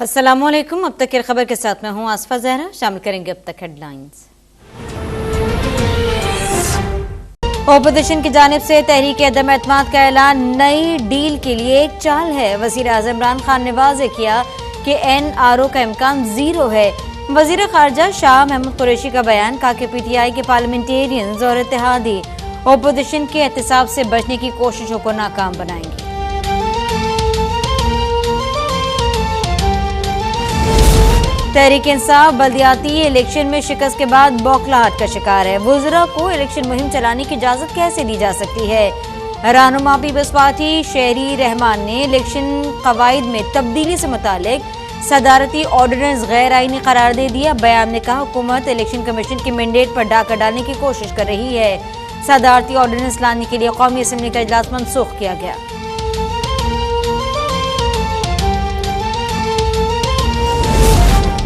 अस्सलामुअलैकुम। अब तक की खबर के साथ मैं हूं आसफा जहरा। शामिल करेंगे अब तक हेडलाइंस। ओपोजिशन की जानिब से तहरीक अदम एतमाद का ऐलान नई डील के लिए एक चाल है। वजीर आज़म इमरान खान ने वाज़ेह किया कि NRO का इम्कान जीरो है। वजीर खारजा शाह महमूद कुरैशी का बयान, कहा कि PTI के पार्लियामेंटेरियंस और इत्तेहादी ओपोजिशन के एहतसाब से बचने की कोशिशों को नाकाम बनाएंगे। तहरीक इंसाफ बल्दियाती इलेक्शन में शिकस्त के बाद बौखलाहट का शिकार है। वुज़रा को इलेक्शन मुहिम चलाने की इजाजत कैसे दी जा सकती है? रहनुमा पीपल्स पार्टी शहरी रहमान ने इलेक्शन कवायद में तब्दीली से मुतालिक सदारती ऑर्डिनेंस गैर आईनी करार दे दिया। बयान ने कहा, हुकूमत इलेक्शन कमीशन के मैंडेट पर डाका डालने की कोशिश कर रही है। सदारती ऑर्डिनेंस लाने के लिए कौमी असम्बली का इजलास मनसूख किया गया।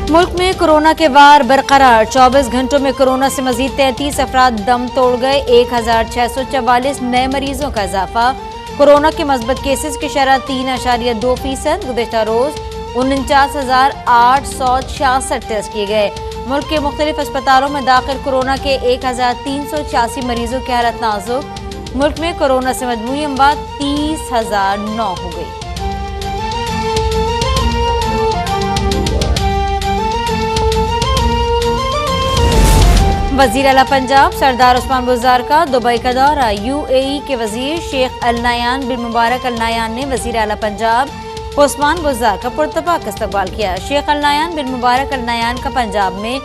मुल्क में कोरोना के वार बरकरार। 24 घंटों में कोरोना से मजीद 33 अफराद दम तोड़ गए। 1644 नए मरीजों का इजाफा। कोरोना के मस्बत केसेस की शरह 3.2%। गुज़िश्ता रोज 49,866 टेस्ट किए गए। मुल्क के मुख्तलिफ अस्पतालों में दाखिल कोरोना के 1386 मरीजों की हालत नाजुक। मुल्क में कोरोना से मजमूई अमवात 30,009 हो गई। वजीर आला पंजाब सरदार उस्मान बुज़दार का दुबई का दौरा। UAE के वजीर शेख अल नयान बिन मुबारक अल नयान ने वजीर आला पंजाब उस्मान बुज़दार का पुरतपाक इस्तकबाल किया। शेख अल नयान बिन मुबारक अल नयान का पंजाब में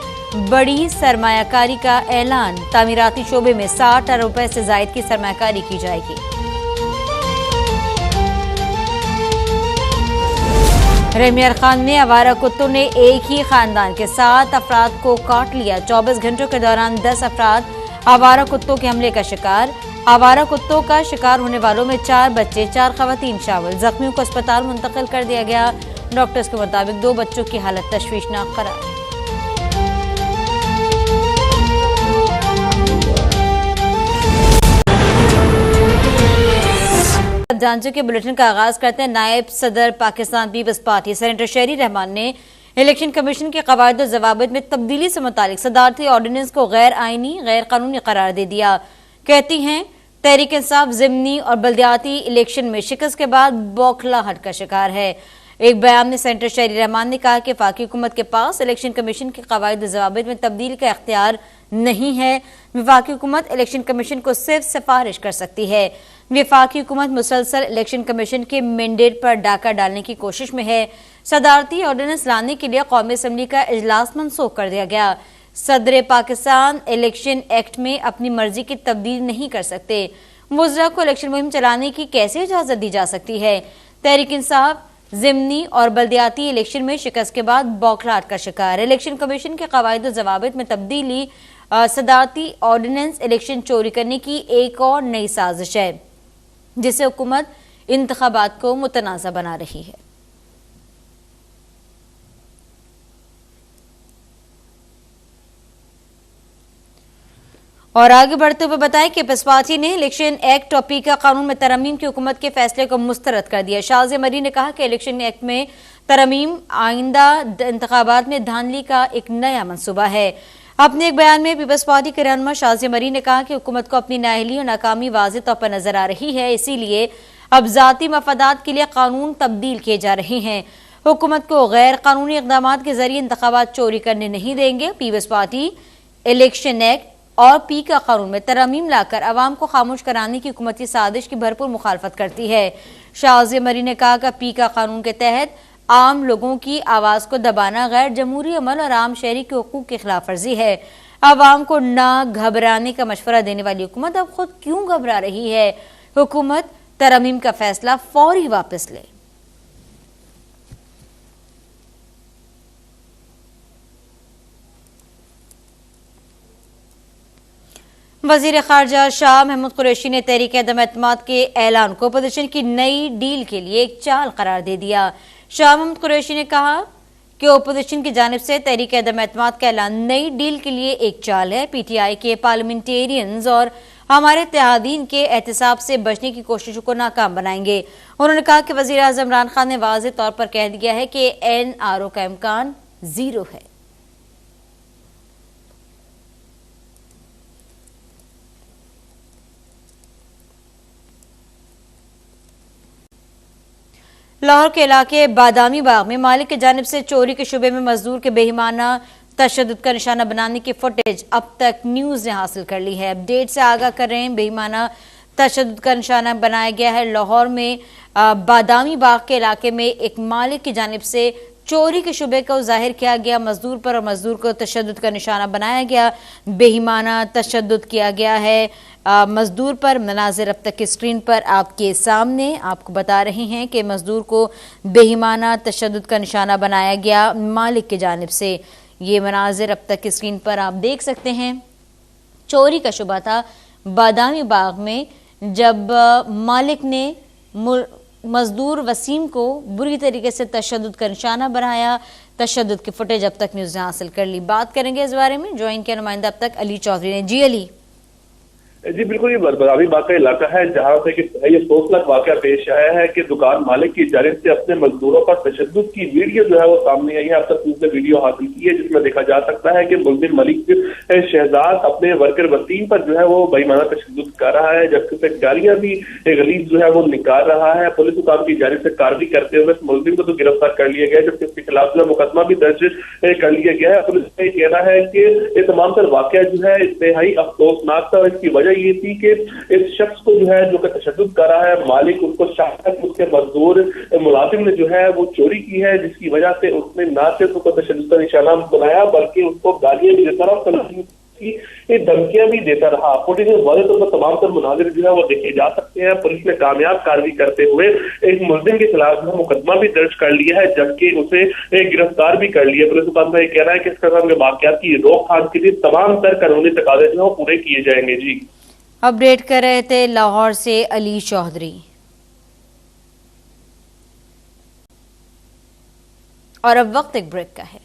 बड़ी सरमायाकारी का ऐलान। तामीराती शोबे में 60 अरब रुपए से जायद की सरमायाकारी की जाएगी। रेमियर खान में आवारा कुत्तों ने एक ही खानदान के 7 अफराद को काट लिया। 24 घंटों के दौरान 10 अफराद आवारा कुत्तों के हमले का शिकार। आवारा कुत्तों का शिकार होने वालों में 4 बच्चे 4 खवातीन शामिल। जख्मियों को अस्पताल मुंतकिल कर दिया गया। डॉक्टर्स के मुताबिक 2 बच्चों की हालत तशवीशनाक करार। जांचों के बुलेटिन का आगाज करते हैं। नायब सदर पाकिस्तान पीपल्स पार्टी सेनेटर शहरी रहमान ने इलेक्शन कमीशन के कवायद और जवाबित में तब्दीली से मुतालिक सदारती ऑर्डिनेंस को गैर आईनी गैर कानूनी करार दे दिया। कहती हैं, तहरीक इंसाफ ज़िमनी और बल्दियाती इलेक्शन में शिकस्त के बाद बौखलाहट का शिकार है। एक बयान में सेनेटर शहरी रहमान ने कहा कि वफाकी हुकूमत के पास इलेक्शन कमीशन के कवायद और जवाबित में तब्दीली का इख्तियार नहीं है। वफाकी हुकूमत इलेक्शन कमीशन को सिर्फ सिफारिश कर सकती है। वफाकी हुकूमत मुसलसल इलेक्शन कमीशन के मैंडेट पर डाका डालने की कोशिश में है। सदारती ऑर्डिनेंस लाने के लिए कौमी असम्बली का इजलास मनसूख कर दिया गया। सदर पाकिस्तान इलेक्शन एक्ट में अपनी मर्जी की तब्दील नहीं कर सकते। वुज़रा को इलेक्शन मुहिम चलाने की कैसे इजाजत दी जा सकती है? तहरीक इंसाफ ज़िमनी और बल्दियाती इलेक्शन में शिकस्त के बाद बौखलाहट का शिकार। इलेक्शन कमीशन के कवायद और जवाबित में तब्दीली सदारती ऑर्डिनेंस इलेक्शन चोरी करने की एक और नई साजिश है, जिसे हुकूमत इंतखाबात को मुतनाज़ा बना रही है। और आगे बढ़ते हुए बताएं कि पीपल्स पार्टी ने इलेक्शन एक्ट और पीका कानून में तरमीम की हुकूमत के फैसले को मुस्तरद कर दिया। शाज़िया मरी ने कहा कि इलेक्शन एक्ट में तरमीम आइंदा इंतखाबात में धांधली का एक नया मनसूबा है। अपने एक बयान में पीपल्स पार्टी के रहनुमा शाज़िया मरी ने कहा कि हुकूमत को अपनी नाअहली और नाकामी वाज़ेह तौर पर नजर आ रही है, इसीलिए अब ज़ाती मफादात के लिए कानून तब्दील किए जा रहे हैं। हुकूमत को गैर कानूनी इक़दाम के जरिए इंतखाबात चोरी करने नहीं देंगे। पीपल्स पार्टी इलेक्शन एक्ट और पी का कानून में तरमीम लाकर अवाम को खामोश कराने की हुकूमत की साजिश की भरपूर मुखालफत करती है। शाज़िया मरी ने कहा कि पी का कानून के तहत आम लोगों की आवाज को दबाना गैर जमहूरी अमल और आम शहरी के हुकूक की खिलाफ वर्जी है। अवाम को ना घबराने का मशवरा देने वाली हुकूमत अब खुद क्यों घबरा रही है? हुकूमत तरमीम का फैसला फौरी वापस ले। वजीर खारजा शाह महमूद कुरैशी ने तहरीक अदम एतमाद के ऐलान को अपोजिशन की नई डील के लिए एक चाल करार दे दिया। शाह महमूद कुरैशी ने कहा कि ओपोजिशन की जानिब से तहरीक अदम एतमाद का ऐलान नई डील के लिए एक चाल है। PTI के पार्लियामेंटेरियंस और हमारे इत्तेहादीन के एहतिसाब से बचने की कोशिशों को नाकाम बनाएंगे। उन्होंने कहा कि वज़ीर आज़म इमरान खान ने वाज़ेह तौर पर कह दिया है कि NRO का इम्कान 0 है। लाहौर के इलाके बादामी बाग में मालिक की जानिब से चोरी के शुबे में मजदूर के बेईमाना तशद्दुद का निशाना बनाने की फुटेज अब तक न्यूज़ ने हासिल कर ली है। अपडेट से आगाह कर रहे हैं, बेईमाना तशद्दुद का निशाना बनाया गया है। लाहौर में बादामी बाग के इलाके में एक मालिक की जानिब से चोरी के शुबे को जाहिर किया गया मजदूर पर और मजदूर को तशद्दुद का निशाना बनाया गया, बेईमाना तशद्दुद किया गया है मजदूर पर। मनाजिर अब तक की स्क्रीन पर आपके सामने आपको बता रहे हैं कि मजदूर को बेईमाना तशद्दुद का निशाना बनाया गया मालिक की जानिब से। ये मनाजिर अब तक की स्क्रीन पर आप देख सकते हैं। चोरी का शुबा था बादामी बाग में, जब मालिक ने मजदूर वसीम को बुरी तरीके से तशद्दुद का निशाना बनाया। तशद्दुद की फुटेज अब तक न्यूज़ ने हासिल कर ली। बात करेंगे इस बारे में ज्वाइन के नुमाइंदा अब तक अली चौधरी ने। जी अली। जी बिल्कुल, ये बादामी बाग का इलाका है जहाँ पे ये अफसोसनाक वाकया पेश आया है कि दुकान मालिक की जानिब से अपने मजदूरों पर तशद्दुद की वीडियो जो है वो सामने आई है। अब तक उसने वीडियो हासिल की है जिसमें देखा जा सकता है कि मुल्जिम मलिक शहजाद अपने वर्कर वसीम पर जो है वो बेईमाना तशद्दुद कर रहा है, जबकि उसे गालियां भी गलीज जो है वो निकाल रहा है। पुलिस हुकाम की जानिब से कार्रवाई करते हुए मुल्जिम को तो गिरफ्तार कर लिया गया, जबकि उसके खिलाफ जो मुकदमा भी दर्ज कर लिया गया है। पुलिस का कहना है कि ये तमाम तर वाकया जो है इंतहाई अफसोसनाक था और इसकी वजह ये थी कि इस शख्स को जो है जो तशद्दुद कर रहा है मालिक, उसको शायद उसके मजदूर मुलाजिम ने जो है वो चोरी की है, जिसकी वजह से उसने ना सिर्फ उसको तशद्दुद का निशाना बनाया बल्कि उसको गालियां भी देता रहा, धमकियां भी देता रहा। फुटेज में वाज़ेह तौर पर तमाम तर मुनाजिर जो है वो देखे जा सकते हैं। पुलिस ने कामयाब कार्रवाई करते हुए एक मुल्जिम के खिलाफ मुकदमा भी दर्ज कर लिया है, जबकि उसे गिरफ्तार भी कर लिया। पुलिस हुकाम का कहना है कि इस किस्म के वाकयात की रोकथाम के लिए तमाम तर कानूनी तकाज़े जो है पूरे किए जाएंगे। जी अपडेट कर रहे थे लाहौर से अली चौधरी। और अब वक्त एक ब्रेक का है।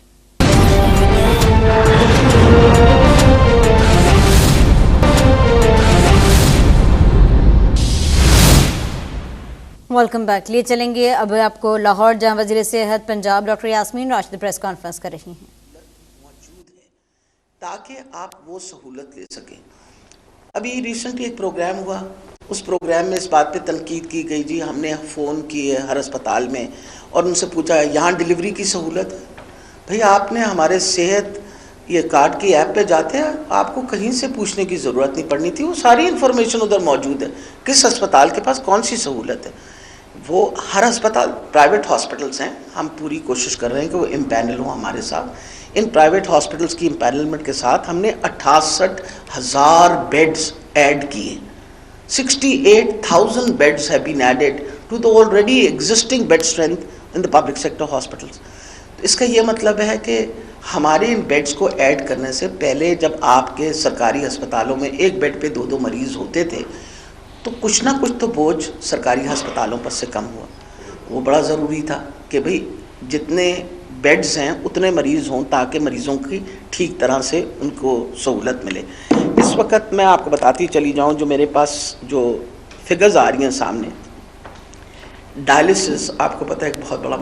Welcome back. लिए चलेंगे अब आपको लाहौर, जहां वज़ीर सेहत Punjab doctor Yasmin Rashid press conference कर रही हैं। मौजूद है ताकि आप वो सहूलत ले सकें। अभी रिसेंटली एक प्रोग्राम हुआ, उस प्रोग्राम में इस बात पे तनकीद की गई, जी हमने फ़ोन किए हर अस्पताल में और उनसे पूछा यहाँ डिलीवरी की सहूलत है? भैया आपने हमारे सेहत ये कार्ड की ऐप पे जाते हैं, आपको कहीं से पूछने की ज़रूरत नहीं पड़नी थी, वो सारी इन्फॉर्मेशन उधर मौजूद है किस अस्पताल के पास कौन सी सहूलत है। वो हर अस्पताल, प्राइवेट हॉस्पिटल्स हैं, हम पूरी कोशिश कर रहे हैं कि वो इम्पैनल हो हमारे साथ। इन प्राइवेट हॉस्पिटल्स की इम्पैनलमेंट के साथ हमने 68,000 बेड्स ऐड किए। 68,000 beds have been added to the already existing bed strength in the public sector hospitals. तो इसका ये मतलब है कि हमारे इन बेड्स को ऐड करने से पहले जब आपके सरकारी अस्पतालों में एक बेड पे 2-2 मरीज़ होते थे तो कुछ ना कुछ तो बोझ सरकारी अस्पतालों पर से कम हुआ। वो बड़ा ज़रूरी था कि भाई जितने बेड्स हैं उतने मरीज़ हों ताकि मरीज़ों की ठीक तरह से उनको सहूलत मिले। इस वक्त मैं आपको बताती चली जाऊं, जो मेरे पास जो फिगर्स आ रही हैं सामने, डायलिसिस आपको पता है एक बहुत बड़ा